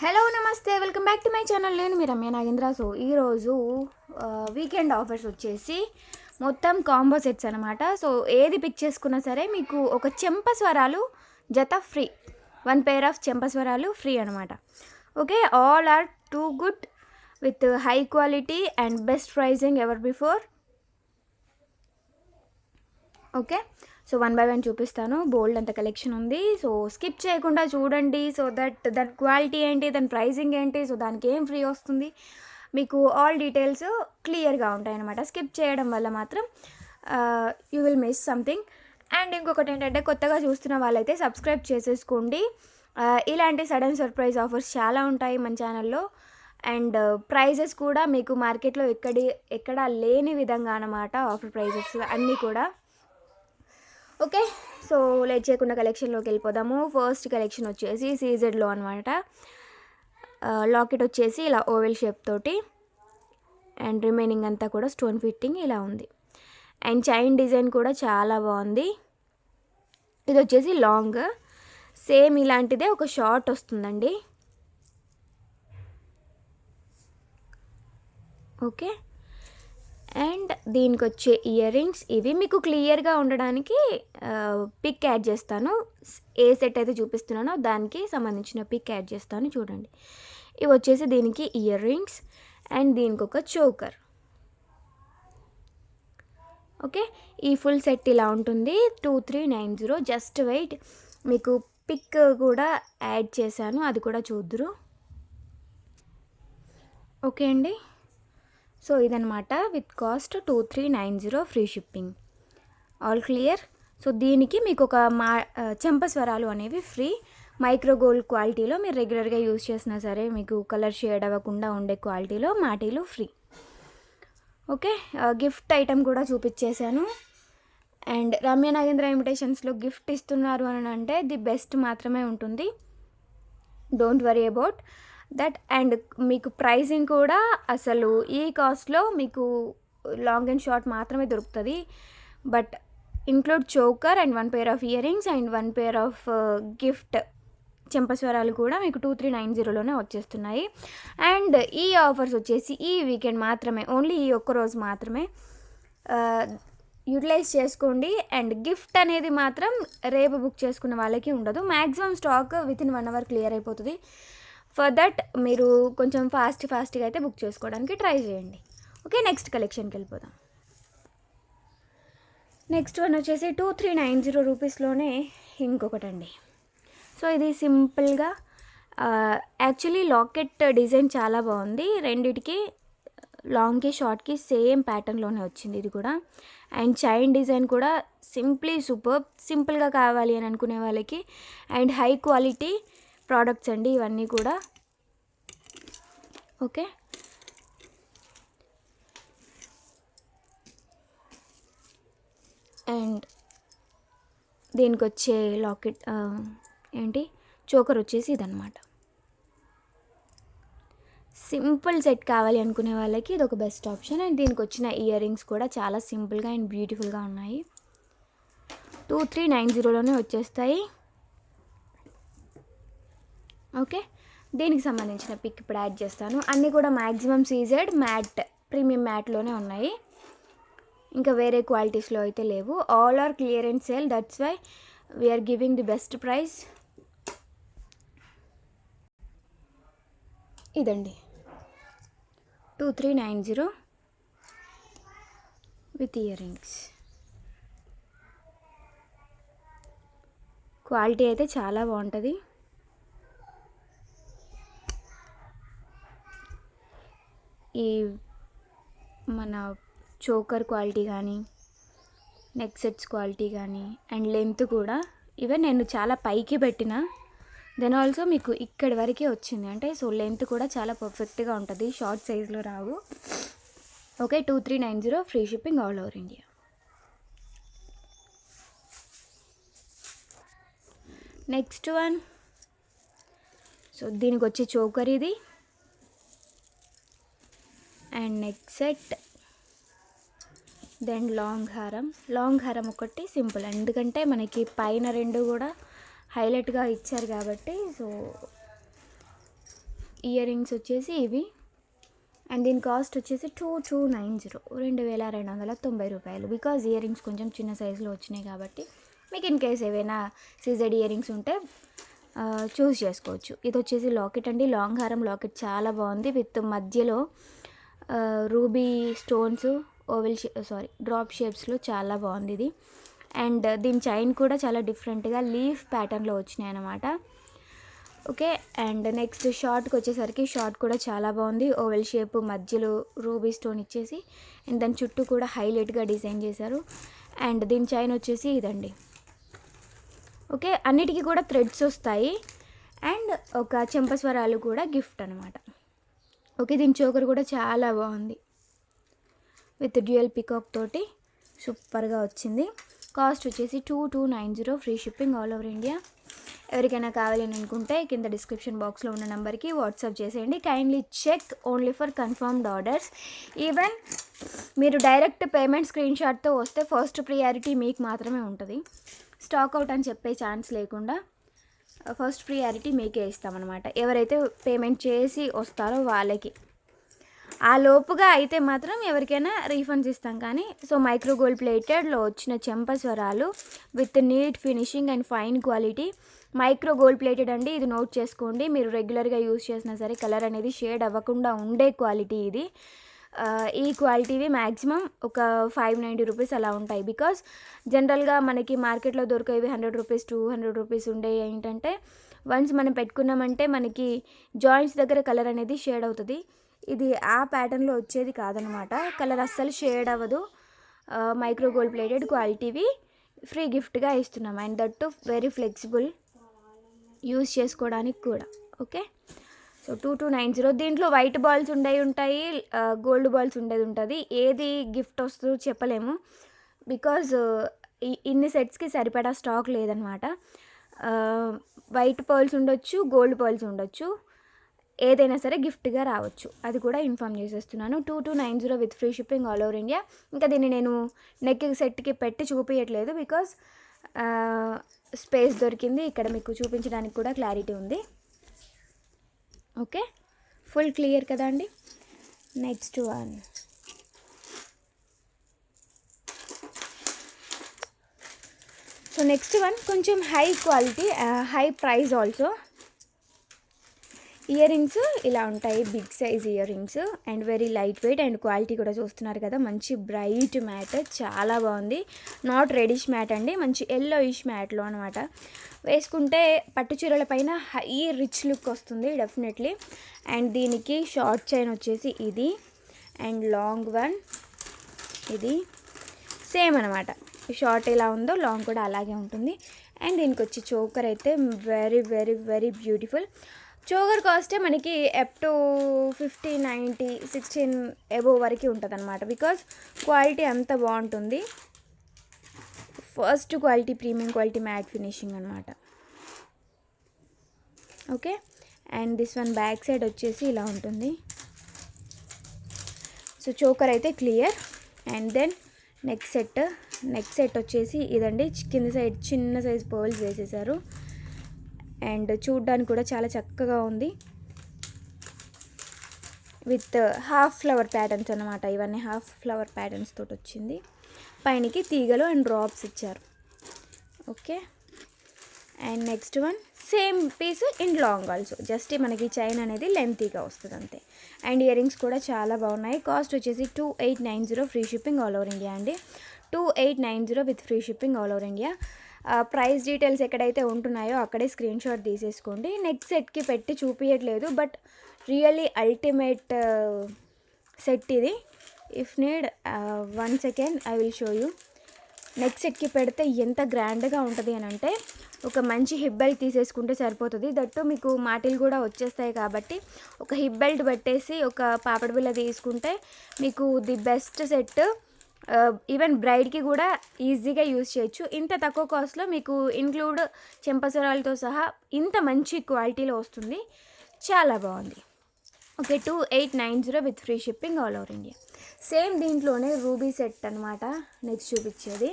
Hello నమస్తే, welcome back to my channel. నేను మీ రమ్య నాగేంద్ర. సో ఈరోజు వీకెండ్ ఆఫర్స్ వచ్చేసి మొత్తం కాంబో సెట్స్ అనమాట. సో ఏది పిక్ చేసుకున్నా సరే మీకు ఒక చెంపస్వరాలు జత ఫ్రీ, 1 pair ఆఫ్ చెంపస్వరాలు ఫ్రీ అనమాట. Okay, all are too good with high quality and best pricing ever before. Okay, so 1 by 1 చూపిస్తాను. బోల్డ్ అంత కలెక్షన్ ఉంది, సో స్కిప్ చేయకుండా చూడండి. సో దాని క్వాలిటీ ఏంటి, దాని ప్రైజింగ్ ఏంటి, సో దానికి ఏం ఫ్రీ వస్తుంది, మీకు ఆల్ డీటెయిల్స్ క్లియర్గా ఉంటాయన్నమాట. స్కిప్ చేయడం వల్ల మాత్రం you will miss something. And ఇంకొకటి ఏంటంటే, కొత్తగా చూస్తున్న వాళ్ళైతే సబ్స్క్రైబ్ చేసేసుకోండి. ఇలాంటి సడన్ సర్ప్రైజ్ ఆఫర్స్ చాలా ఉంటాయి మన ఛానల్లో. అండ్ ప్రైజెస్ కూడా మీకు మార్కెట్లో ఎక్కడా లేని విధంగా అన్నమాట. ఆఫర్ ప్రైజెస్ అన్నీ కూడా. ఓకే, సో లేట్ చేయకుండా కలెక్షన్లోకి వెళ్ళిపోదాము. ఫస్ట్ కలెక్షన్ వచ్చేసి సీజెడ్లో అనమాట. లాకెట్ వచ్చేసి ఇలా ఓవెల్ షేప్ తోటి, అండ్ రిమైనింగ్ అంతా కూడా స్టోన్ ఫిట్టింగ్ ఇలా ఉంది. అండ్ చైన్ డిజైన్ కూడా చాలా బాగుంది. ఇది వచ్చేసి లాంగ్, సేమ్ ఇలాంటిదే ఒక షార్ట్ వస్తుందండి. ఓకే, అండ్ దీనికి వచ్చే ఇయర్ రింగ్స్ ఇవి. మీకు క్లియర్గా ఉండడానికి పిక్ యాడ్ చేస్తాను. ఏ సెట్ అయితే చూపిస్తున్నానో దానికి సంబంధించిన పిక్ యాడ్ చేస్తాను, చూడండి. ఇవి వచ్చేసి దీనికి ఇయర్ రింగ్స్ అండ్ దీనికి ఒక చోకర్. ఓకే, ఈ ఫుల్ సెట్ ఇలా ఉంటుంది. 2390. జస్ట్ వెయిట్, మీకు పిక్ కూడా యాడ్ చేశాను, అది కూడా చూద్దురు. ఓకే అండి, సో ఇదనమాట. With cost 2390, free shipping, all clear. So దీనికి మీకు ఒక చెంపస్వరాలు అనేవి ఫ్రీ. మైక్రో గోల్డ్ క్వాలిటీలో మీరు రెగ్యులర్గా యూజ్ చేసినా సరే మీకు కలర్ షేడ్ అవ్వకుండా ఉండే క్వాలిటీలో మాటీలు ఫ్రీ. ఓకే, గిఫ్ట్ ఐటమ్ కూడా చూపించేశాను. అండ్ రమ్య నాగేంద్ర ఇన్విటేషన్స్లో గిఫ్ట్ ఇస్తున్నారు అని అంటే ది బెస్ట్ మాత్రమే ఉంటుంది. Don't worry about that. And మీకు ప్రైసింగ్ కూడా అసలు ఈ కాస్ట్లో మీకు లాంగ్ అండ్ షార్ట్ మాత్రమే దొరుకుతుంది. But include choker and 1 pair of earrings and 1 pair of gift చెంపస్వరాలు కూడా మీకు 2390లోనే వచ్చేస్తున్నాయి. అండ్ ఈ ఆఫర్స్ వచ్చేసి ఈ వీకెండ్ మాత్రమే, ఓన్లీ ఈ ఒక్కరోజు మాత్రమే యూటిలైజ్ చేసుకోండి. అండ్ గిఫ్ట్ అనేది మాత్రం రేపు బుక్ చేసుకున్న వాళ్ళకి ఉండదు. Maximum stock within 1 hour clear అయిపోతుంది. ఫర్ దట్ మీరు కొంచెం ఫాస్ట్గా అయితే బుక్ చేసుకోవడానికి ట్రై చేయండి. ఓకే, నెక్స్ట్ కలెక్షన్కి వెళ్ళిపోదాం. నెక్స్ట్ వన్ వచ్చేసి 2390 రూపీస్లోనే ఇంకొకటండి. సో ఇది సింపుల్గా, యాక్చువల్లీ లాకెట్ డిజైన్ చాలా బాగుంది. రెండిటికి లాంగ్కి షార్ట్కి సేమ్ ప్యాటర్న్లోనే వచ్చింది ఇది కూడా. అండ్ చైన్ డిజైన్ కూడా సూపర్ సింపుల్గా కావాలి అని అనుకునే వాళ్ళకి. అండ్ హై క్వాలిటీ ప్రోడక్ట్స్ అండి ఇవన్నీ కూడా. ఓకే, అండ్ దీనికి వచ్చే లాకెట్ చోకర్ వచ్చేసి ఇదన్నమాట. సింపుల్ సెట్ కావాలి అనుకునే వాళ్ళకి ఇది ఒక బెస్ట్ ఆప్షన్. అండ్ దీనికి వచ్చిన ఇయర్ రింగ్స్ కూడా చాలా సింపుల్గా అండ్ బ్యూటిఫుల్గా ఉన్నాయి. 2390లోనే వచ్చేస్తాయి. ఓకే, దీనికి సంబంధించిన పిక్ ఇప్పుడు యాడ్ చేస్తాను. అన్నీ కూడా మ్యాక్సిమం సీజెడ్ మ్యాట్, ప్రీమియం మ్యాట్లోనే ఉన్నాయి, ఇంకా వేరే క్వాలిటీస్లో అయితే లేవు. All are clear and sale, that's why we are giving the best price. ఇదండి 2390 విత్ ఇయర్ రింగ్స్. క్వాలిటీ అయితే చాలా బాగుంటుంది. ఈ మన చోకర్ క్వాలిటీ కానీ, నెక్ సెట్స్ క్వాలిటీ కానీ, అండ్ లెంత్ కూడా. ఈవెన్ నేను చాలా పైకి పెట్టిన దెన్ ఆల్సో మీకు ఇక్కడి వరకే వచ్చింది అంటే, సో లెంత్ కూడా చాలా పర్ఫెక్ట్గా ఉంటుంది, షార్ట్ సైజ్లో రావు. Okay, 2390, free shipping all over India. Next one, so దీనికి వచ్చే చోకర్ ఇది, and neck set, then long హారం ఒకటి సింపుల్, ఎందుకంటే మనకి పైన రెండు కూడా హైలైట్గా ఇచ్చారు కాబట్టి. సో ఇయర్ రింగ్స్ వచ్చేసి ఇవి, అండ్ దీని కాస్ట్ వచ్చేసి 2290, 2290 రూపాయలు. బికాజ్ ఇయర్ రింగ్స్ కొంచెం చిన్న సైజులో వచ్చినాయి కాబట్టి మీకు ఇన్ కేస్ ఏవైనా సీజెడ్ ఇయర్ రింగ్స్ ఉంటే చూస్ చేసుకోవచ్చు. ఇది వచ్చేసి లాకెట్ అండి, లాంగ్ హారం లాకెట్ చాలా బాగుంది. విత్ మధ్యలో రూబీ స్టోన్స్ డ్రాప్ షేప్స్లో చాలా బాగుంది ఇది. అండ్ దీని చైన్ కూడా చాలా డిఫరెంట్గా లీఫ్ ప్యాటర్న్లో వచ్చినాయి అన్నమాట. ఓకే, అండ్ నెక్స్ట్ షార్ట్కి వచ్చేసరికి షార్ట్ కూడా చాలా బాగుంది. ఓవెల్ షేప్ మధ్యలో రూబీ స్టోన్ ఇచ్చేసి అండ్ దాని చుట్టూ కూడా హైలైట్గా డిజైన్ చేశారు. అండ్ దీని చైన్ వచ్చేసి ఇదండి. ఓకే, అన్నిటికీ కూడా థ్రెడ్స్ వస్తాయి అండ్ ఒక చెంపస్వరాలు కూడా గిఫ్ట్ అనమాట. ఓకే, దీని చోకర్ కూడా చాలా బాగుంది విత్ డ్యూయల్ పికాక్ తోటి సూపర్గా వచ్చింది. కాస్ట్ వచ్చేసి 2290, free shipping all over India. ఎవరికైనా కావాలని అనుకుంటే కింద డిస్క్రిప్షన్ బాక్స్లో ఉన్న నెంబర్కి వాట్సాప్ చేసేయండి. Kindly check only for confirmed orders. Even మీరు డైరెక్ట్ పేమెంట్ స్క్రీన్ షాట్తో వస్తే ఫస్ట్ ప్రియారిటీ మీకు మాత్రమే ఉంటుంది. స్టాక్ అవుట్ అని చెప్పే ఛాన్స్ లేకుండా ఫస్ట్ ప్రియారిటీ మీకే ఇస్తామన్నమాట. ఎవరైతే పేమెంట్ చేసి వస్తారో వాళ్ళకి. ఆ లోపుగా అయితే మాత్రం ఎవరికైనా రీఫండ్స్ ఇస్తాం. కానీ సో మైక్రో గోల్డ్ ప్లేటెడ్లో వచ్చిన చెంపస్వరాలు with neat finishing and fine quality. Micro gold plated అండి, ఇది నోట్ చేసుకోండి. మీరు రెగ్యులర్గా యూస్ చేసినా సరే కలర్ అనేది షేడ్ అవ్వకుండా ఉండే క్వాలిటీ ఇది. ఈ క్వాలిటీవి మ్యాక్సిమం ఒక 590 రూపీస్ అలా ఉంటాయి. బికాస్ జనరల్గా మనకి మార్కెట్లో దొరికేవి 100 రూపీస్ 200 రూపీస్ ఉండే. ఏంటంటే వన్స్ మనం పెట్టుకున్నామంటే మనకి జాయింట్స్ దగ్గర కలర్ అనేది షేడ్ అవుతుంది. ఇది ఆ ప్యాటర్న్లో వచ్చేది కాదనమాట, కలర్ అస్సలు షేడ్ అవ్వదు. మైక్రో గోల్డ్ ప్లేటెడ్ క్వాలిటీవి ఫ్రీ గిఫ్ట్గా ఇస్తున్నాం. And that to very flexible, use చేసుకోవడానికి కూడా. Okay, so 2290. దీంట్లో వైట్ బాల్స్ ఉంటాయి, గోల్డ్ బాల్స్ ఉండేది ఉంటుంది. ఏది గిఫ్ట్ వస్తుందో చెప్పలేము. బికాజ్ ఇన్ని సెట్స్కి సరిపడా స్టాక్ లేదనమాట. వైట్ పర్ల్స్ ఉండొచ్చు, గోల్డ్ పర్ల్స్ ఉండొచ్చు, ఏదైనా సరే గిఫ్ట్గా రావచ్చు. అది కూడా ఇన్ఫామ్ చేసేస్తున్నాను. 2290 with free shipping all over India. ఇంకా దీన్ని నేను నెక్ సెట్కి పెట్టి చూపించట్లేదు బికాస్ స్పేస్ దొరికింది. ఇక్కడ మీకు చూపించడానికి కూడా క్లారిటీ ఉంది. ఓకే, ఫుల్ క్లియర్ కదా అండి. Next one, so next one కొంచెం high quality, high price also. Earrings ఇలా ఉంటాయి, big size earrings and very light weight. And quality కూడా చూస్తున్నారు కదా, మంచి బ్రైట్ మ్యాట్, చాలా బాగుంది. నాట్ రెడిష్ మ్యాట్ అండి, మంచి ఎల్లోయిష్ మ్యాట్లో అనమాట. వేసుకుంటే పట్టు చీరల పైన హై రిచ్ లుక్ వస్తుంది డెఫినెట్లీ. అండ్ దీనికి షార్ట్ చైన్ వచ్చేసి ఇది అండ్ లాంగ్ వన్ ఇది సేమ్ అనమాట. షార్ట్ ఎలా ఉందో లాంగ్ కూడా అలాగే ఉంటుంది. అండ్ దీనికి వచ్చి చోకర్ అయితే very very very beautiful. Choker కాస్టే మనకి అప్ టు 50, 90, 16 అబోవ్ వరకు ఉంటుంది అనమాట. బికాజ్ క్వాలిటీ అంత బాగుంటుంది. First quality, premium quality matte finishing అనమాట. Okay, and this one back side వచ్చేసి ఇలా ఉంటుంది. సో చోకర్ అయితే clear. And then neck set వచ్చేసి ఇదండి. కింద సైడ్ చిన్న సైజ్ పర్ల్స్ వేసేసారు అండ్ చూడ్డానికి కూడా చాలా చక్కగా ఉంది. విత్ హాఫ్ ఫ్లవర్ ప్యాటర్న్స్ అనమాట. ఇవన్నీ హాఫ్ ఫ్లవర్ ప్యాటర్న్స్ తోటి వచ్చింది. పైనకి తీగలు అండ్ డ్రాప్స్ ఇచ్చారు. Okay, and next one same piece in long also. Just మనకి చైన్ అనేది లెంతీగా వస్తుంది అంతే. అండ్ ఇయర్ రింగ్స్ కూడా చాలా బాగున్నాయి. కాస్ట్ వచ్చేసి 2890, free shipping all over India అండి. 2890 with free shipping all over India. Price details ఎక్కడైతే ఉంటున్నాయో అక్కడే స్క్రీన్ షాట్ తీసేసుకోండి. నెక్ సెట్కి పెట్టి చూపించట్లేదు, బట్ రియల్లీ అల్టిమేట్ సెట్ ఇది. If need 1 second I will show you. Neck సెట్కి పెడితే ఎంత గ్రాండ్గా ఉంటుంది అని అంటే ఒక మంచి హిప్ బెల్ట్ తీసేసుకుంటే సరిపోతుంది. దట్టు మీకు మాటిల్ కూడా వచ్చేస్తాయి కాబట్టి ఒక హిప్ బెల్ట్ పెట్టేసి ఒక పాపడ బిళ్ళ తీసుకుంటే మీకు ది బెస్ట్ సెట్. ఈవెన్ బ్రైడ్కి కూడా ఈజీగా యూజ్ చేయొచ్చు. ఇంత తక్కువ కాస్ట్లో మీకు ఇంక్లూడ్ చెంపసరాలతో సహా ఇంత మంచి క్వాలిటీలో వస్తుంది. చాలా బాగుంది. Okay, 2890 with free shipping all over India. Same దీంట్లోనే రూబీ సెట్ అనమాట నెక్స్ట్ చూపించేది.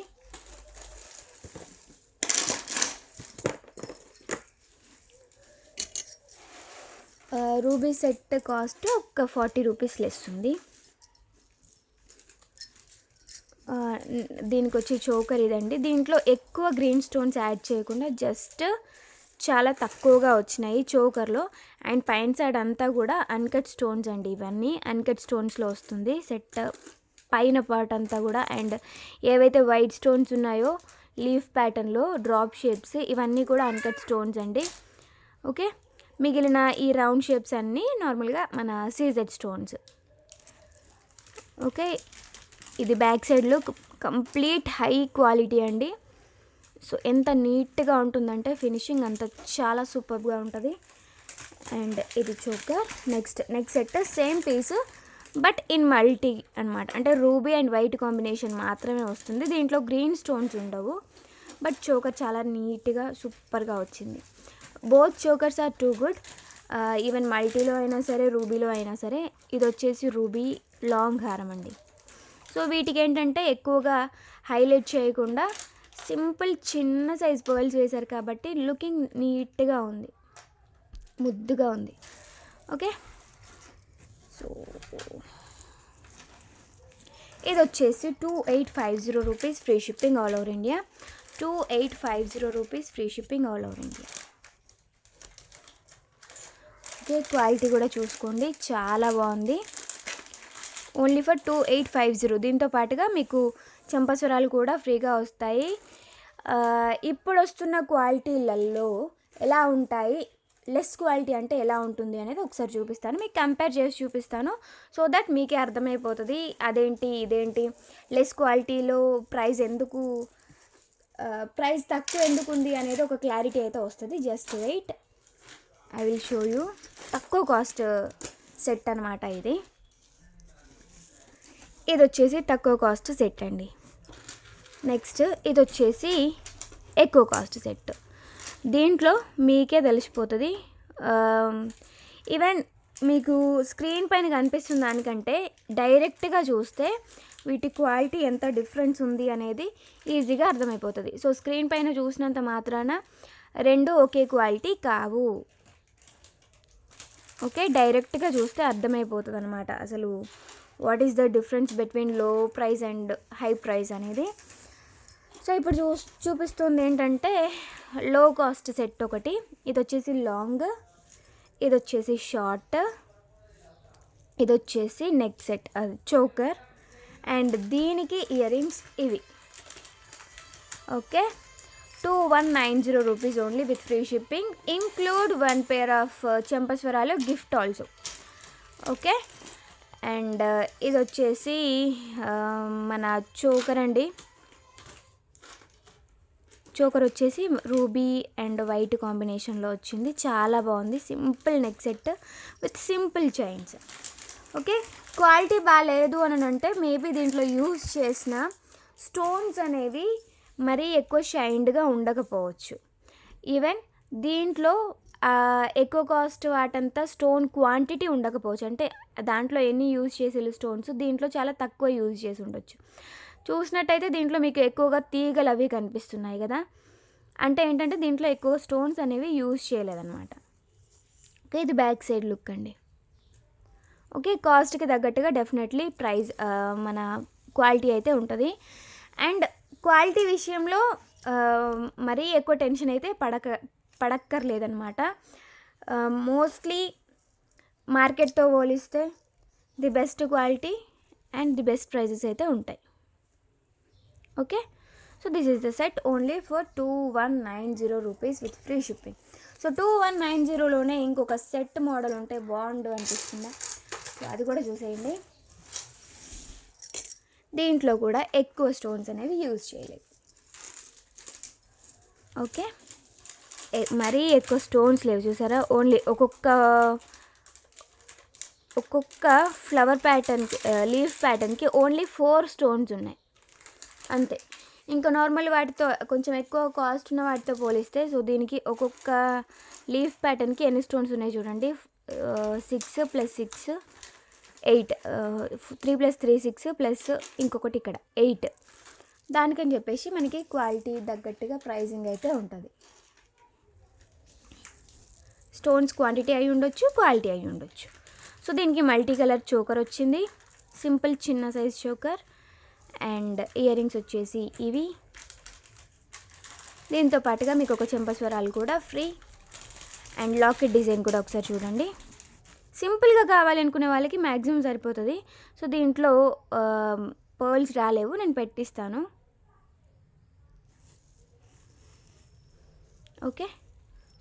రూబీ సెట్ కాస్ట్ ఒక 40 రూపీస్ లెస్ ఉంది. దీనికి వచ్చి చోకర్ ఇదండి. దీంట్లో ఎక్కువ గ్రీన్ స్టోన్స్ యాడ్ చేయకుండా జస్ట్ చాలా తక్కువగా వచ్చినాయి చోకర్లో. అండ్ పైన సైడ్ అంతా కూడా అన్కట్ స్టోన్స్ అండి. ఇవన్నీ అన్కట్ స్టోన్స్లో వస్తుంది సెట్ పైన పార్ట్ అంతా కూడా. అండ్ ఏవైతే వైట్ స్టోన్స్ ఉన్నాయో లీఫ్ ప్యాటర్న్లో డ్రాప్ షేప్స్, ఇవన్నీ కూడా అన్కట్ స్టోన్స్ అండి. ఓకే, మిగిలిన ఈ రౌండ్ షేప్స్ అన్నీ నార్మల్గా మన సీజెడ్ స్టోన్స్. ఓకే, ఇది బ్యాక్ సైడ్లో కంప్లీట్ హై క్వాలిటీ అండి. సో ఎంత నీట్గా ఉంటుందంటే ఫినిషింగ్ అంత చాలా సూపర్గా ఉంటుంది. అండ్ ఇది choker. Next set same piece but in multi అనమాట. అంటే రూబీ అండ్ వైట్ కాంబినేషన్ మాత్రమే వస్తుంది. దీంట్లో గ్రీన్ స్టోన్స్ ఉండవు. బట్ చోకర్ చాలా నీట్గా సూపర్గా వచ్చింది. Both chokers are too good. Even మల్టీలో అయినా సరే రూబీలో అయినా సరే. ఇది వచ్చేసి రూబీ లాంగ్ హారం అండి. సో వీటికి ఏంటంటే ఎక్కువగా హైలైట్ చేయకుండా సింపుల్ చిన్న సైజ్ పర్ల్స్ వేశారు కాబట్టి లుకింగ్ నీట్గా ఉంది, ముద్దుగా ఉంది. ఓకే, సో ఇది వచ్చేసి 2850 rupees free shipping all over India. 2850 rupees free shipping all over India. Okay, quality కూడా చూసుకోండి, చాలా బాగుంది. Only for 2850. దీంతో పాటుగా మీకు చెంపస్వరాలు కూడా ఫ్రీగా వస్తాయి. ఇప్పుడు వస్తున్న క్వాలిటీలలో ఎలా ఉంటాయి, లెస్ క్వాలిటీ అంటే ఎలా ఉంటుంది అనేది ఒకసారి చూపిస్తాను, మీకు కంపేర్ చేసి చూపిస్తాను. సో దట్ మీకే అర్థమైపోతుంది అదేంటి ఇదేంటి, లెస్ క్వాలిటీలో ప్రైస్ తక్కువ ఎందుకు ఉంది అనేది ఒక క్లారిటీ అయితే వస్తుంది. Just wait, I will show you. తక్కువ కాస్ట్ సెట్ అనమాట ఇది. ఇది వచ్చేసి తక్కువ కాస్ట్ సెట్ అండి. నెక్స్ట్ ఇది వచ్చేసి ఎక్కువ కాస్ట్ సెట్. దీంట్లో మీకే తెలిసిపోతుంది. ఈవెన్ మీకు స్క్రీన్ పైన కనిపిస్తున్న దానికంటే డైరెక్ట్గా చూస్తే వీటి క్వాలిటీ ఎంత డిఫరెన్స్ ఉంది అనేది ఈజీగా అర్థమైపోతుంది. సో స్క్రీన్ పైన చూసినంత మాత్రాన రెండు ఒకే క్వాలిటీ కావు. ఓకే, డైరెక్ట్గా చూస్తే అర్థమైపోతుంది అనమాట అసలు what is the difference between లో ప్రైస్ అండ్ హై ప్రైస్ అనేది. సో ఇప్పుడు చూపిస్తుంది ఏంటంటే లో కాస్ట్ సెట్ ఒకటి. ఇది వచ్చేసి లాంగ్, ఇది వచ్చేసి షార్ట్, ఇది వచ్చేసి నెక్ సెట్, అది చోకర్. అండ్ దీనికి ఇయర్ రింగ్స్ ఇవి. Okay, 2190 rupees only with free shipping. Include 1 pair of చెంపస్వరాలు గిఫ్ట్ ఆల్సో. ఓకే, అండ్ ఇది వచ్చేసి మన చోకర్ అండి. చోకర్ వచ్చేసి రూబీ అండ్ వైట్ కాంబినేషన్లో వచ్చింది, చాలా బాగుంది. Simple neck set with simple chains. Okay, quality బాగాలేదు అని అంటే మేబీ దీంట్లో యూజ్ చేసిన స్టోన్స్ అనేవి మరీ ఎక్కువ షైన్డ్గా ఉండకపోవచ్చు. ఈవెన్ దీంట్లో ఎక్కువ కాస్ట్ వాటంతా స్టోన్ క్వాంటిటీ ఉండకపోవచ్చు. అంటే దాంట్లో ఎన్ని యూజ్ చేసేలు స్టోన్స్ దీంట్లో చాలా తక్కువ యూజ్ చేసి ఉండొచ్చు. చూసినట్టయితే దీంట్లో మీకు ఎక్కువగా తీగలు అవి కనిపిస్తున్నాయి కదా, అంటే ఏంటంటే దీంట్లో ఎక్కువ స్టోన్స్ అనేవి యూజ్ చేయలేదన్నమాట. ఓకే, ఇది బ్యాక్ సైడ్ లుక్ అండి. ఓకే, కాస్ట్కి తగ్గట్టుగా డెఫినెట్లీ ప్రైస్ మన క్వాలిటీ అయితే ఉంటుంది. అండ్ క్వాలిటీ విషయంలో మరీ ఎక్కువ టెన్షన్ అయితే పడక్కర్లేదన్నమాట. మోస్ట్లీ మార్కెట్తో పోలిస్తే the best quality and the best prices అయితే ఉంటాయి. Okay, so this is the set only for 2190 rupees with free shipping. So 2190లోనే ఇంకొక సెట్ మోడల్ ఉంటే బాగుండు అనిపిస్తుందా, సో అది కూడా చూసేయండి. దీంట్లో కూడా ఎక్కువ స్టోన్స్ అనేవి యూజ్ చేయలేదు. ఓకే, మరీ ఎక్కువ స్టోన్స్ లేవు చూసారా, ఓన్లీ ఒక్కొక్క ఫ్లవర్ ప్యాటర్న్కి లీఫ్ ప్యాటర్న్కి ఓన్లీ 4 స్టోన్స్ ఉన్నాయి అంతే. ఇంకా నార్మల్ వాటితో కొంచెం ఎక్కువ కాస్ట్ ఉన్న వాటితో పోలిస్తే సో దీనికి ఒక్కొక్క లీఫ్ ప్యాటర్న్కి ఎన్ని స్టోన్స్ ఉన్నాయి చూడండి, 6 + 6 8, 3 + 3 6 ప్లస్ ఇంకొకటి ఇక్కడ 8. దానికని చెప్పేసి మనకి క్వాలిటీ తగ్గట్టుగా ప్రైజింగ్ అయితే ఉంటుంది. స్టోన్స్ క్వాంటిటీ అయి ఉండొచ్చు, క్వాలిటీ అయి ఉండొచ్చు. సో దీనికి మల్టీ కలర్ చోకర్ వచ్చింది, సింపుల్ చిన్న size choker. And ear rings వచ్చేసి ఇవి. దీంతో పాటుగా మీకు ఒక చెంపస్వరాలు కూడా ఫ్రీ. అండ్ లాకెట్ డిజైన్ కూడా ఒకసారి చూడండి. సింపుల్గా కావాలి అనుకునే వాళ్ళకి మ్యాక్సిమం సరిపోతుంది. సో దీంట్లో పర్ల్స్ రాలేవు, నేను పెట్టిస్తాను. Okay,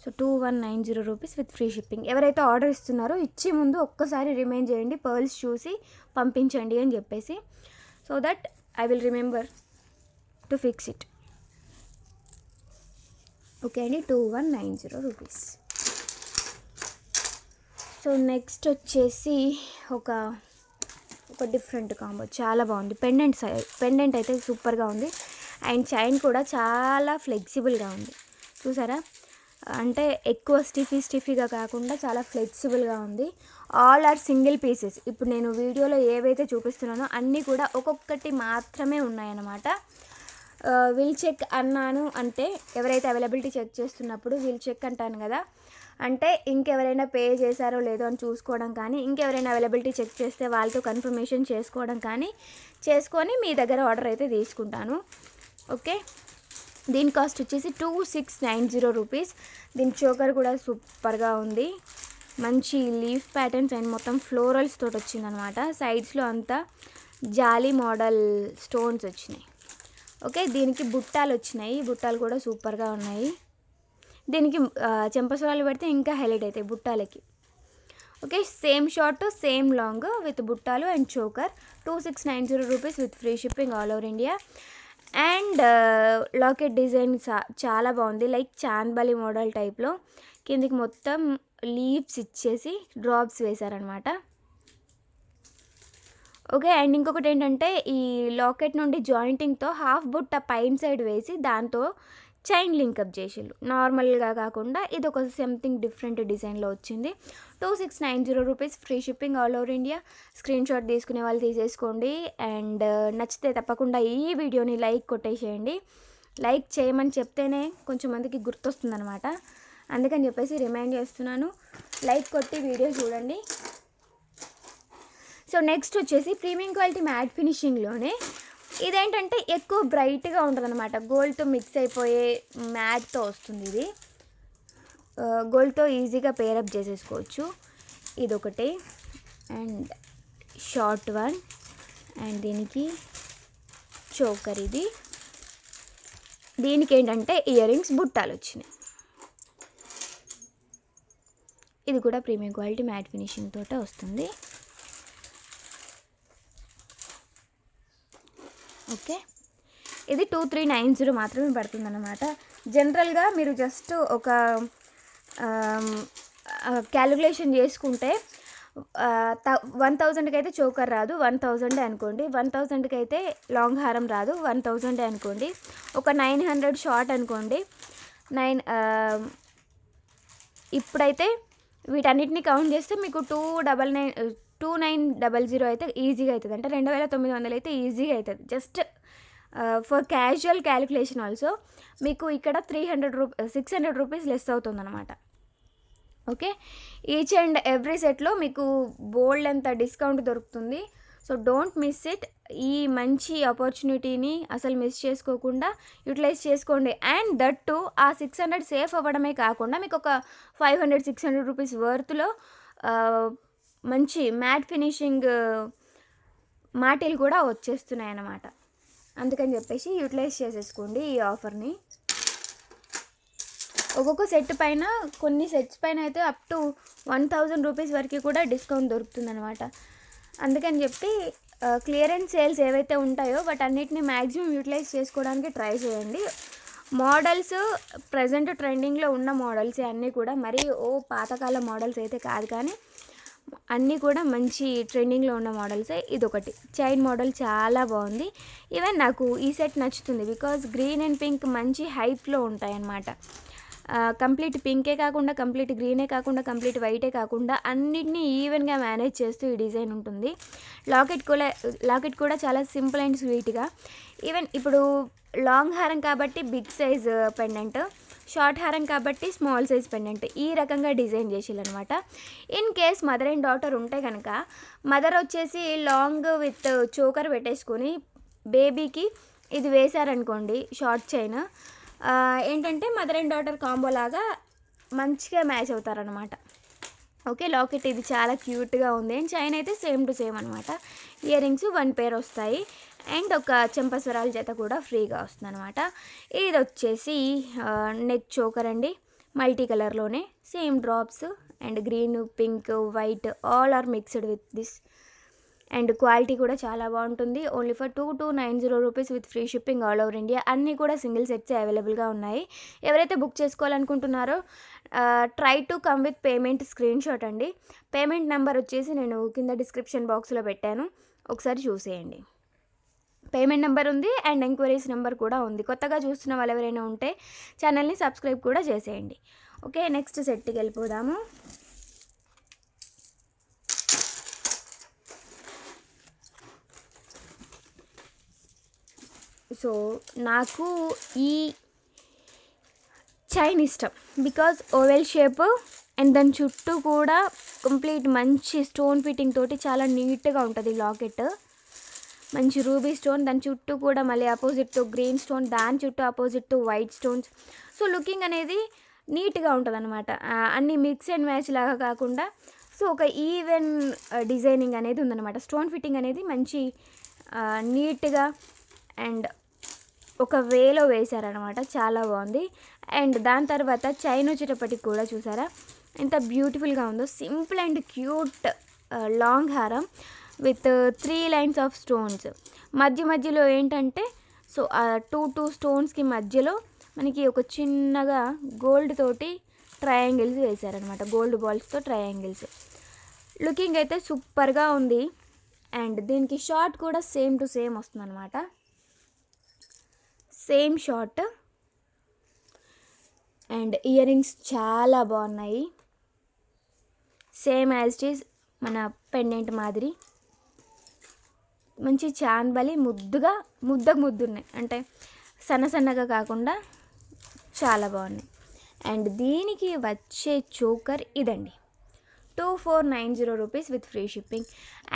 so 2190 rupees with free shipping. ఎవరైతే ఆర్డర్ ఇస్తున్నారో ఇచ్చే ముందు ఒక్కసారి రిమైండ్ చేయండి, పర్ల్స్ చూసి పంపించండి అని చెప్పేసి, so that I will remember to fix it. Okay అండి, 2190 రూపీస్. సో నెక్స్ట్ వచ్చేసి ఒక డిఫరెంట్ కాంబో, చాలా బాగుంది. పెండెంట్ అయితే సూపర్గా ఉంది. అండ్ చైన్ కూడా చాలా ఫ్లెక్సిబుల్గా ఉంది, చూసారా? అంటే ఎక్కువ స్టిఫీగా కాకుండా చాలా ఫ్లెక్సిబుల్గా ఉంది. All are single pieces. ఇప్పుడు నేను వీడియోలో ఏవైతే చూపిస్తున్నానో అన్నీ కూడా ఒక్కొక్కటి మాత్రమే ఉన్నాయన్నమాట. విల్ చెక్ అన్నాను అంటే, ఎవరైతే అవైలబిలిటీ చెక్ చేస్తున్నప్పుడు విల్ చెక్ అంటాను కదా, అంటే ఇంకెవరైనా పే చేశారో లేదో అని చూసుకోవడం కానీ, ఇంకెవరైనా అవైలబిలిటీ చెక్ చేస్తే వాళ్ళతో కన్ఫర్మేషన్ చేసుకోవడం కానీ చేసుకొని మీ దగ్గర ఆర్డర్ అయితే తీసుకుంటాను. ఓకే, దీని కాస్ట్ వచ్చేసి 2690 రూపీస్. దీని చోకర్ కూడా సూపర్గా ఉంది, మంచి లీఫ్ ప్యాటర్న్స్ అండ్ మొత్తం ఫ్లోరల్స్ తోటి వచ్చిందనమాట. సైడ్స్లో అంతా జాలీ మోడల్ స్టోన్స్ వచ్చినాయి. ఓకే, దీనికి బుట్టాలు వచ్చినాయి, బుట్టాలు కూడా సూపర్గా ఉన్నాయి. దీనికి చెంపస్వరాలు పెడితే ఇంకా హైలైట్ అవుతాయి బుట్టాలకి. Okay, same short same long with బుట్టాలు and choker. 2690 rupees with free shipping all over India. And locket design చాలా బాగుంది, లైక్ చాంద్బలి మోడల్ టైప్లో. కిందికి మొత్తం లీవ్స్ ఇచ్చేసి డ్రాప్స్ వేశారనమాట. ఓకే, అండ్ ఇంకొకటి ఏంటంటే, ఈ లాకెట్ నుండి జాయింటింగ్తో హాఫ్ బుట్ట పైన సైడ్ వేసి దాంతో చైన్ లింకప్ చేసిళ్ళు, నార్మల్గా కాకుండా ఇది ఒక సంథింగ్ డిఫరెంట్ డిజైన్లో వచ్చింది. 2690 rupees free shipping all over India. Screen shot తీసుకునే వాళ్ళు తీసేసుకోండి. అండ్ నచ్చితే తప్పకుండా ఈ వీడియోని లైక్ కొట్టేసేయండి. లైక్ చేయమని చెప్తేనే కొంచెం మందికి గుర్తొస్తుందనమాట, అందుకని చెప్పేసి రిమైండ్ చేస్తున్నాను, లైక్ కొట్టి వీడియో చూడండి. సో నెక్స్ట్ వచ్చేసి ప్రీమియం క్వాలిటీ మ్యాట్ ఫినిషింగ్లోనే ఇదేంటంటే ఎక్కువ బ్రైట్గా ఉంటుంది అనమాట, గోల్డ్తో మిక్స్ అయిపోయే మ్యాట్తో వస్తుంది. ఇది గోల్డ్తో ఈజీగా పేరప్ చేసేసుకోవచ్చు. ఇదొకటి అండ్ షార్ట్ వన్. అండ్ దీనికి చోకర్. దీనికి ఏంటంటే ఇయర్ రింగ్స్ బుట్టాలు వచ్చినాయి. ఇది కూడా ప్రీమియం క్వాలిటీ మ్యాట్ ఫినిషింగ్ తోటే వస్తుంది. ఓకే, ఇది 2390 మాత్రమే పడుతుంది అన్నమాట. జనరల్గా మీరు జస్ట్ ఒక క్యాలిక్యులేషన్ చేసుకుంటే 1000కి అయితే చోకర్ రాదు, 1000 అనుకోండి. 1000కి అయితే లాంగ్ హారం రాదు, 1000 అనుకోండి. ఒక 900 షార్ట్ అనుకోండి. ఇప్పుడైతే వీటన్నిటిని కౌంట్ చేస్తే మీకు 2900 అయితే ఈజీగా అవుతుంది, అంటే 2900 అయితే ఈజీగా అవుతుంది. Just for casual calculation also మీకు ఇక్కడ 600 రూపీస్ లెస్ అవుతుంది అనమాట. ఓకే, ఈచ్ అండ్ ఎవ్రీ సెట్లో మీకు బోల్డ్ అంత డిస్కౌంట్ దొరుకుతుంది. So don't miss it. ఈ మంచి ఆపర్చునిటీని అసలు మిస్ చేసుకోకుండా యూటిలైజ్ చేసుకోండి. అండ్ దట్ టు ఆ 600 సేఫ్ అవ్వడమే కాకుండా మీకు ఒక 500-600 రూపీస్ వర్త్లో మంచి మ్యాట్ ఫినిషింగ్ మాటిల్ కూడా వచ్చేస్తున్నాయి అన్నమాట. అందుకని చెప్పేసి యూటిలైజ్ చేసేసుకోండి ఈ ఆఫర్ని. ఒక్కొక్క సెట్ పైన, కొన్ని సెట్స్ పైన అయితే అప్ టు 1000 రూపీస్ వరకు కూడా డిస్కౌంట్ దొరుకుతుంది అనమాట. అందుకని చెప్పి క్లియరెన్స్ సేల్స్ ఏవైతే ఉంటాయో వాటన్నిటిని మ్యాక్సిమం యూటిలైజ్ చేసుకోవడానికి ట్రై చేయండి. మోడల్స్ ప్రజెంట్ ట్రెండింగ్లో ఉన్న మోడల్స్ అన్నీ కూడా మరీ పాతకాల మోడల్స్ అయితే కాదు, కానీ అన్నీ కూడా మంచి ట్రెండింగ్లో ఉన్న మోడల్సే. ఇదొకటి చైన్ మోడల్ చాలా బాగుంది. ఈవెన్ నాకు ఈ సెట్ నచ్చుతుంది బికాజ్ గ్రీన్ అండ్ పింక్ మంచి హైప్లో ఉంటాయి అన్నమాట. కంప్లీట్ పింకే కాకుండా, కంప్లీట్ గ్రీనే కాకుండా, కంప్లీట్ వైటే కాకుండా అన్నిటినీ ఈవెన్గా మేనేజ్ చేస్తూ ఈ డిజైన్ ఉంటుంది. లాకెట్ కూడా చాలా సింపుల్ అండ్ స్వీట్గా. ఈవెన్ ఇప్పుడు లాంగ్ హారం కాబట్టి బిగ్ సైజ్ పెండెంట్, షార్ట్ హారం కాబట్టి స్మాల్ సైజ్ పెండెంట్ ఈ రకంగా డిజైన్ చేసిల్లనమాట. In case mother and daughter ఉంటే కనుక మదర్ వచ్చేసి లాంగ్ విత్ చోకర్ పెట్టేసుకొని బేబీకి ఇది వేశారనుకోండి షార్ట్ చైన్, ఏంటంటే మదర్ అండ్ డాటర్ కాంబో లాగా మంచిగా మ్యాచ్ అవుతారనమాట. ఓకే, లాకెట్ ఇది చాలా క్యూట్గా ఉంది. అండ్ చైన్ అయితే సేమ్ టు సేమ్ అనమాట. ఇయర్ రింగ్స్ 1 పేర్ వస్తాయి అండ్ ఒక చెంపస్వరాల జత కూడా ఫ్రీగా వస్తుంది అనమాట. ఇది వచ్చేసి నెక్ చోకర్ అండి, మల్టీ కలర్లోనే same drops and green, pink, white all are mixed with this. And quality కూడా చాలా బాగుంటుంది. Only for 2290 rupees with free shipping all over India. అన్నీ కూడా సింగిల్ సెట్స్ అవైలబుల్గా ఉన్నాయి. ఎవరైతే బుక్ చేసుకోవాలనుకుంటున్నారో try to come with payment screenshot అండి. పేమెంట్ నెంబర్ వచ్చేసి నేను కింద డిస్క్రిప్షన్ బాక్స్లో పెట్టాను, ఒకసారి చూసేయండి. పేమెంట్ నెంబర్ ఉంది అండ్ ఎంక్వైరీస్ నెంబర్ కూడా ఉంది. కొత్తగా చూస్తున్న వాళ్ళు ఎవరైనా ఉంటే ఛానల్ని సబ్స్క్రైబ్ కూడా చేసేయండి. ఓకే, నెక్స్ట్ సెట్కి వెళ్ళిపోదాము. సో నాకు ఈ చైన్ ఇష్టం బికాజ్ ఓవెల్ షేప్ అండ్ దాని చుట్టూ కూడా కంప్లీట్ మంచి స్టోన్ ఫిట్టింగ్ తోటి చాలా నీట్గా ఉంటుంది లాకెట్. మంచి రూబీ స్టోన్, దాని చుట్టూ కూడా మళ్ళీ అపోజిట్ టు గ్రీన్ స్టోన్, దాని చుట్టూ opposite to white stones. So looking అనేది నీట్గా ఉంటుంది అనమాట. అన్నీ మిక్స్ అండ్ మ్యాచ్ లాగా కాకుండా సో ఒక ఈవెన్ డిజైనింగ్ అనేది ఉందన్నమాట. స్టోన్ ఫిట్టింగ్ అనేది మంచి నీట్గా అండ్ ఒక వేలో వేశారనమాట, చాలా బాగుంది. అండ్ దాని తర్వాత చైన్ వచ్చేటప్పటికి కూడా చూసారా ఎంత బ్యూటిఫుల్గా ఉందో. సింపుల్ అండ్ క్యూట్ లాంగ్ హారం విత్ 3 లైన్స్ ఆఫ్ స్టోన్స్. మధ్యలో ఏంటంటే సో 2 స్టోన్స్కి మధ్యలో మనకి ఒక చిన్నగా గోల్డ్ తోటి ట్రయాంగిల్స్ వేశారనమాట, గోల్డ్ బాల్స్తో ట్రయాంగిల్స్. లుకింగ్ అయితే సూపర్గా ఉంది. అండ్ దీనికి షార్ట్ కూడా సేమ్ టు సేమ్ వస్తుంది అనమాట, same short. And ear rings చాలా బాగున్నాయి, సేమ్ యాజ్ ఇట్ ఈజ్ మన పెండెంట్ మాదిరి. మంచి చాన్బలి ముద్దున్నాయి, అంటే సన్నగా కాకుండా చాలా బాగున్నాయి. అండ్ దీనికి వచ్చే చోకర్ ఇదండి, 2490 రూపీస్ విత్ ఫ్రీ షిప్పింగ్.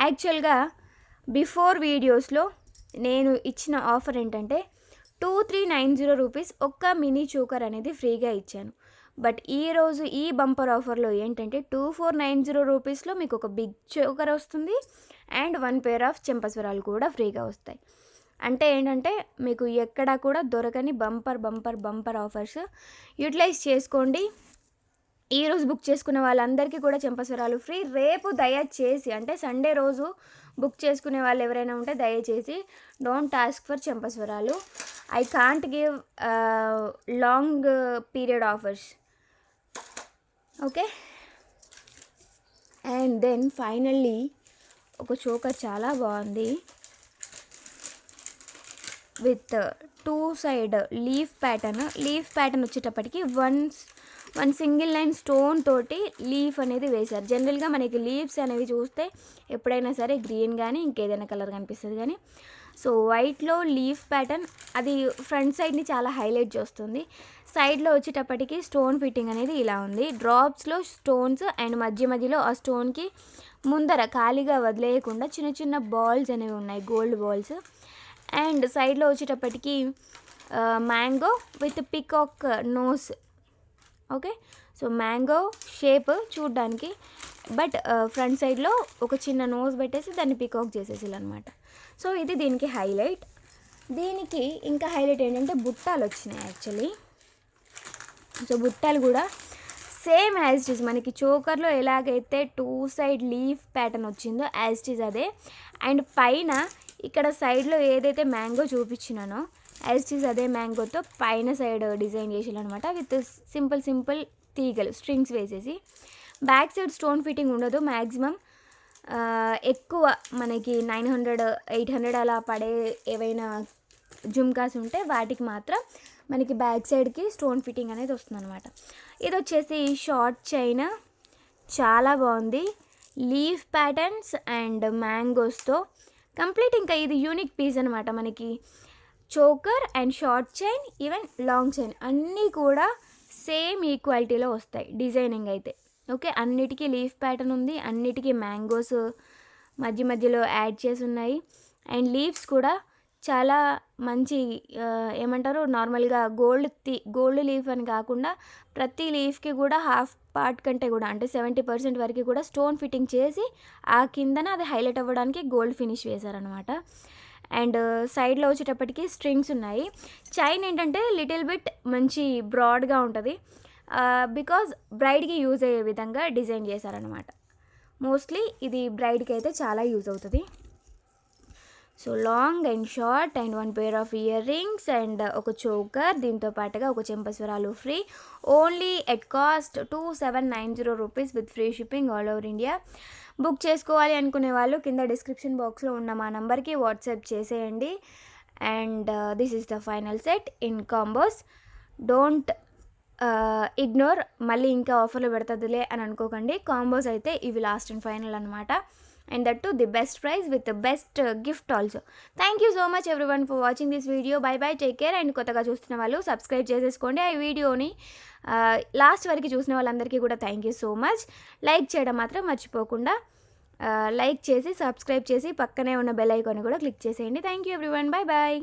యాక్చువల్గా బిఫోర్ వీడియోస్లో నేను ఇచ్చిన ఆఫర్ ఏంటంటే 2390 రూపీస్ ఒక్క మినీ చోకర్ అనేది ఫ్రీగా ఇచ్చాను. బట్ ఈరోజు ఈ బంపర్ ఆఫర్లో ఏంటంటే 2490 రూపీస్లో మీకు ఒక బిగ్ చోకర్ వస్తుంది అండ్ 1 పేర్ ఆఫ్ చెంపస్వరాలు కూడా ఫ్రీగా వస్తాయి. అంటే ఏంటంటే మీకు ఎక్కడా కూడా దొరకని బంపర్ ఆఫర్స్ యూటిలైజ్ చేసుకోండి. ఈరోజు బుక్ చేసుకునే వాళ్ళందరికీ కూడా చెంపస్వరాలు ఫ్రీ. రేపు దయచేసి అంటే సండే రోజు బుక్ చేసుకునే వాళ్ళు ఎవరైనా ఉంటే దయచేసి డోంట్ టాస్క్ ఫర్ చెంపస్వరాలు. I can't give long period offers. Okay, and then finally ఒక చోకర్ చాలా బాగుంది విత్ 2 సైడ్ లీఫ్ ప్యాటర్న్ వచ్చేటప్పటికి వన్ సింగిల్ లైన్ స్టోన్ తోటి లీఫ్ అనేది వేశారు. జనరల్గా మనకి లీవ్స్ అనేవి చూస్తే ఎప్పుడైనా సరే గ్రీన్ కానీ ఇంకేదైనా కలర్ కనిపిస్తుంది, కానీ సో వైట్లో లీఫ్ ప్యాటర్న్ అది ఫ్రంట్ సైడ్ని చాలా హైలైట్ చేస్తుంది. సైడ్లో వచ్చేటప్పటికి స్టోన్ ఫిట్టింగ్ అనేది ఇలా ఉంది, డ్రాప్స్లో స్టోన్స్ అండ్ మధ్యలో ఆ స్టోన్కి ముందర ఖాళీగా వదిలేయకుండా చిన్న బాల్స్ అనేవి ఉన్నాయి, గోల్డ్ బాల్స్. అండ్ సైడ్లో వచ్చేటప్పటికి mango with peacock nose. Okay, so mango shape చూడ్డానికి, బట్ ఫ్రంట్ సైడ్లో ఒక చిన్న నోస్ పెట్టేసి దాన్ని పికాక్ చేసేసి అనమాట. సో ఇది దీనికి హైలైట్. దీనికి ఇంకా హైలైట్ ఏంటంటే బుట్టాలు వచ్చినాయి యాక్చువల్లీ. సో బుట్టాలు కూడా సేమ్ యాజ్ ఇట్ ఈజ్ మనకి చోకర్లో ఎలాగైతే 2 సైడ్ లీఫ్ ప్యాటర్న్ వచ్చిందో యాజ్ ఇట్ ఈజ్ అదే. అండ్ పైన ఇక్కడ సైడ్లో ఏదైతే మ్యాంగో చూపించినానో యాజ్ ఇట్ ఈజ్ అదే మ్యాంగోతో పైన సైడ్ డిజైన్ చేసేయాలన్నమాట విత్ సింపుల్ తీగలు స్ట్రింగ్స్ వేసేసి. బ్యాక్ సైడ్ స్టోన్ ఫిట్టింగ్ ఉండదు మ్యాక్సిమం. ఎక్కువ మనకి 900 800 అలా పడే ఏవైనా జుమ్కాస్ ఉంటే వాటికి మాత్రం మనకి బ్యాక్ సైడ్కి స్టోన్ ఫిట్టింగ్ అనేది వస్తుందన్నమాట. ఇది వచ్చేసి షార్ట్ చైన్, చాలా బాగుంది. లీఫ్ ప్యాటర్న్స్ అండ్ మ్యాంగోస్తో కంప్లీట్. ఇంకా ఇది యూనిక్ పీస్ అనమాట. మనకి choker and short chain even long chain అన్నీ కూడా సేమ్ ఈక్వాలిటీలో వస్తాయి డిజైనింగ్ అయితే. ఓకే, అన్నిటికీ లీఫ్ ప్యాటర్న్ ఉంది, అన్నిటికీ మ్యాంగోస్ మధ్య మధ్యలో యాడ్ చేసి ఉన్నాయి. అండ్ లీవ్స్ కూడా చాలా మంచి ఏమంటారు నార్మల్గా గోల్డ్ లీఫ్ అని కాకుండా ప్రతి లీఫ్కి కూడా హాఫ్ పార్ట్ కంటే కూడా అంటే 70% వరకు కూడా స్టోన్ ఫిట్టింగ్ చేసి ఆ కిందన అది హైలైట్ అవ్వడానికి గోల్డ్ ఫినిష్ వేశారనమాట. అండ్ సైడ్లో వచ్చేటప్పటికి స్ట్రింగ్స్ ఉన్నాయి. చైన్ ఏంటంటే లిటిల్ బిట్ మంచి బ్రాడ్గా ఉంటుంది, బికాజ్ బ్రైడ్కి యూజ్ అయ్యే విధంగా డిజైన్ చేశారనమాట. మోస్ట్లీ ఇది బ్రైడ్కి అయితే చాలా యూజ్ అవుతుంది. So long and short and 1 pair of earrings and ఒక చోకర్, దీంతో పాటుగా ఒక చెంపస్వరాలు free. Only at cost 2790 rupees with free shipping all over India. Book చేసుకోవాలి అనుకునే వాళ్ళు కింద డిస్క్రిప్షన్ బాక్స్లో ఉన్న మా నెంబర్కి వాట్సాప్ చేసేయండి. And this is the final set in combos. Don't ignore, మళ్ళీ ఇంకా ఆఫర్లు పెడుతుందిలే అని అనుకోకండి. కాంబోస్ అయితే ఇవి లాస్ట్ అండ్ ఫైనల్ అనమాట. And that too the best price with the best gift also. Thank you so much everyone for watching this video. Bye bye, take care. And కొత్తగా చూస్తున్న వాళ్ళు సబ్స్క్రైబ్ చేసేసుకోండి ఈ వీడియోని. లాస్ట్ వరకు చూసిన వాళ్ళందరికీ కూడా thank you so much. Like చేయడం మాత్రం మర్చిపోకుండా లైక్ చేసి సబ్స్క్రైబ్ చేసి పక్కనే ఉన్న బెల్ ఐకాన్ కూడా క్లిక్ చేసేయండి. Thank you everyone, bye bye.